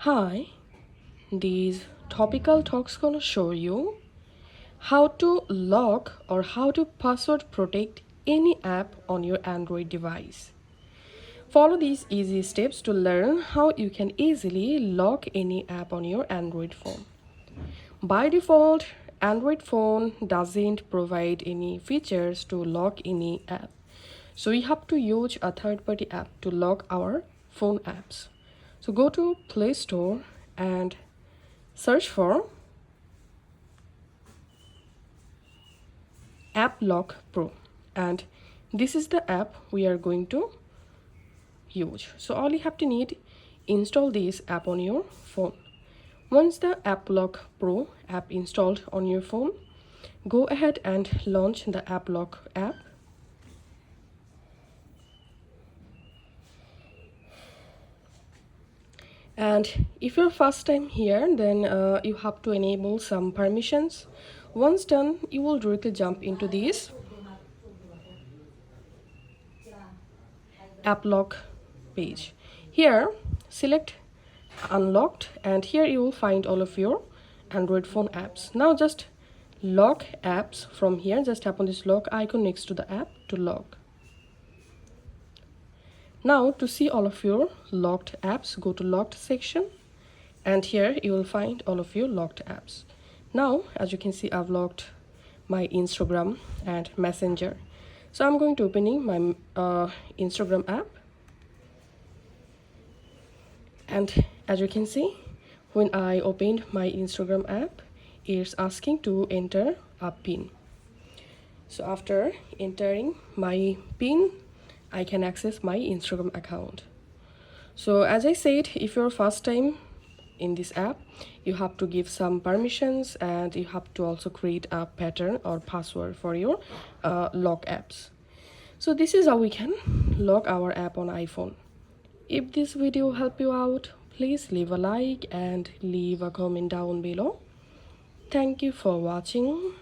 Hi, these topical talks gonna show you how to lock or how to password protect any app on your Android device. Follow these easy steps to learn how you can easily lock any app on your Android phone. By default, Android phone doesn't provide any features to lock any app. So we have to use a third-party app to lock our phone apps. So go to Play Store and search for App Lock Pro, and this is the app we are going to use. So all you have to need, install this app on your phone. Once the App Lock Pro app installed on your phone, go ahead and launch the App Lock app. And if you're first time here, then you have to enable some permissions. Once done, you will directly jump into this App Lock page. Here select unlocked, and here you will find all of your Android phone apps. Now just lock apps from here. Just tap on this lock icon next to the app to lock. Now to see all of your locked apps, go to locked section, and here you will find all of your locked apps. Now as you can see, I've locked my Instagram and Messenger. So I'm going to opening my Instagram app, and as you can see, when I opened my Instagram app, it's asking to enter a PIN. So after entering my PIN, I can access my Instagram account. So as I said, if you're first time in this app, you have to give some permissions, and you have to also create a pattern or password for your lock apps. So this is how we can lock our app on iPhone. If this video helped you out, please leave a like and leave a comment down below. Thank you for watching.